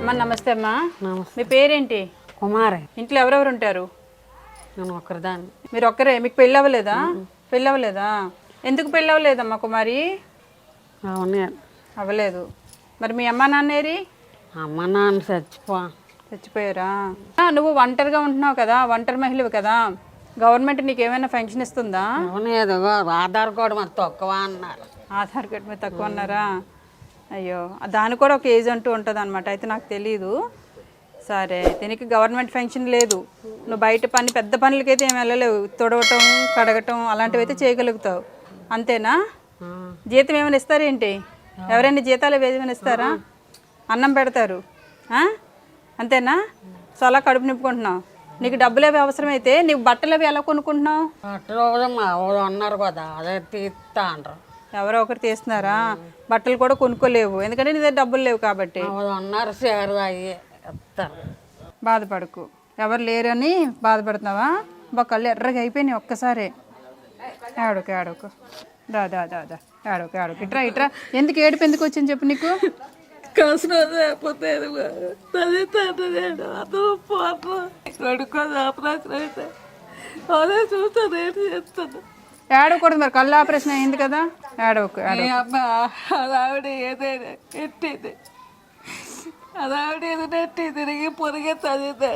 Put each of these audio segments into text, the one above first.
అమ్మ నమస్తే అమ్మా. నమస్తే. మీ పేరేంటి? కుమారి. ఇంట్లో ఎవరెవరు ఉంటారు? నేను ఒక్కరిదాన్ని. మీరు ఒక్కరే? మీకు పెళ్ళి అవ్వలేదా? పెళ్ళి అవ్వలేదా? ఎందుకు పెళ్ళి అవ్వలేదమ్మా కుమారి? అవునే. అవ్వలేదు. మరి మీ అమ్మ నాన్నేరి? అమ్మ నాన్న చచ్చిపోయారా? నువ్వు ఒంటరిగా ఉంటున్నావు కదా, ఒంటరి మహిళవి కదా, గవర్నమెంట్ నీకు ఏమైనా పెన్షన్ ఇస్తుందా? అవునేదో ఆధార్ కార్డు మరి తక్కువ అన్నారు. ఆధార్ కార్డు మీద తక్కువ అన్నారా? అయ్యో, దానికి కూడా ఒక ఏజ్ అంటూ ఉంటుంది అనమాట. అయితే నాకు తెలీదు. సరే, దీనికి గవర్నమెంట్ పెన్షన్ లేదు. నువ్వు బయట పని పెద్ద పనులకైతే ఏమి వెళ్ళలేవు. తొడవటం, కడగటం అలాంటివి అయితే చేయగలుగుతావు. అంతేనా? జీతం ఏమైనా ఇస్తారేంటి? ఎవరైనా జీతాలు ఏమైనా ఇస్తారా? అన్నం పెడతారు. అంతేనా? సో అలా కడుపు నింపుకుంటున్నావు. నీకు డబ్బులు అవి అవసరమైతే నీకు బట్టలు అవి ఎలా కొనుక్కుంటున్నావు? బట్టలు మా ఊరు అన్నారు కదా, అదే తీస్తా అంటారు. ఎవరో ఒకరు తీస్తున్నారా? బట్టలు కూడా కొనుక్కోలేవు, ఎందుకంటే నీ దగ్గర డబ్బులు లేవు కాబట్టి. అన్నారు షేర్ అయ్యి ఇస్తారు. బాధపడకు. ఎవరు లేరని బాధపడుతున్నావా? కళ్ళు ఎర్రగా అయిపోయినాయి ఒక్కసారి. ఏడోకు ఏడోకు, దా దా దా దా, ఏడోకు ఏడోకు. ఇట్రా ఇట్రా. ఎందుకు ఏడుపు ఎందుకు వచ్చింది చెప్పు నీకు? ఏడవకూడదు మరి, కళ్ళు ఆపరేషన్ అయింది కదా. ఏడవకు. అదావిడ ఏదైనా ఎట్టింది, అదావిడ ఏదైనా ఎట్టి తిరిగి పొరిగే చదివితే.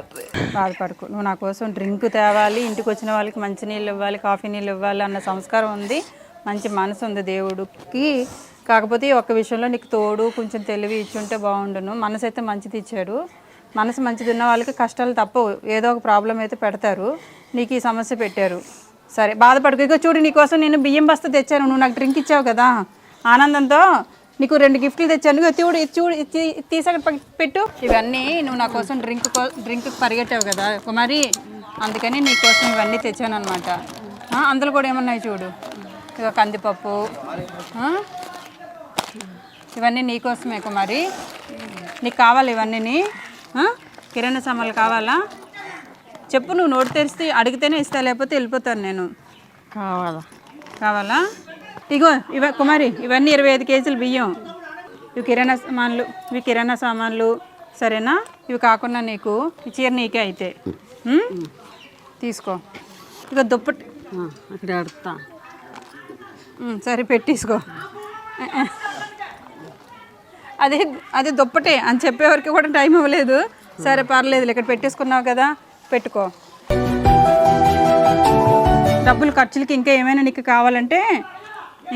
బాధపడకు. నువ్వు నా కోసం డ్రింక్ తేవాలి, ఇంటికి వచ్చిన వాళ్ళకి మంచి నీళ్ళు ఇవ్వాలి, కాఫీ నీళ్ళు ఇవ్వాలి అన్న సంస్కారం ఉంది, మంచి మనసు ఉంది దేవుడికి. కాకపోతే ఒక్క విషయంలో నీకు తోడు కొంచెం తెలివి ఇచ్చుంటే బాగుండును. మనసు అయితే మంచిది ఇచ్చాడు. మనసు మంచిది ఉన్న వాళ్ళకి కష్టాలు తప్పవు, ఏదో ఒక ప్రాబ్లం అయితే పెడతారు. నీకు ఈ సమస్య పెట్టారు. సరే, బాధపడకు. ఇక చూడు, నీకోసం నేను బియ్యం బస్తా తెచ్చాను. నువ్వు నాకు డ్రింక్ ఇచ్చావు కదా, ఆనందంతో నీకు 2 గిఫ్ట్లు తెచ్చాను. చూడు చూడు, తీసాక పెట్టు. ఇవన్నీ నువ్వు నా కోసం డ్రింక్ పరిగెట్టావు కదా కుమారి, అందుకని నీకోసం ఇవన్నీ తెచ్చాను అనమాట. అందులో కూడా ఏమన్నాయి చూడు. ఇక కందిపప్పు, ఇవన్నీ నీకోసమే కుమారి. నీకు కావాలి ఇవన్నీ? కిరాణా సామాన్లు కావాలా? చెప్పు, నువ్వు నోటు తెరిస్తే అడిగితేనే ఇస్తా, లేకపోతే వెళ్ళిపోతాను నేను. కావాలా? ఇగో కుమారి, ఇవన్నీ 25 కేజీలు బియ్యం. ఇవి కిరాణా సామాన్లు సరేనా? ఇవి కాకుండా నీకు ఈ చీర నీకే అయితే తీసుకో. ఇక దుప్పటి సరే పెట్టేసుకో. అదే దుప్పటే అని చెప్పేవరకు కూడా టైం ఇవ్వలేదు. సరే పర్లేదు, ఇక్కడ పెట్టేసుకున్నావు కదా, పెట్టుకో. డబ్బులు ఖర్చులకి ఇంకా ఏమైనా నీకు కావాలంటే,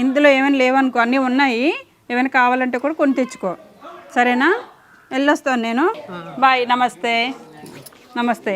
ఇందులో ఏమైనా లేవనుకో, అన్నీ ఉన్నాయి. ఏమైనా కావాలంటే కూడా కొని తెచ్చుకో, సరేనా? వెళ్ళొస్తాను నేను. బాయ్. నమస్తే. నమస్తే.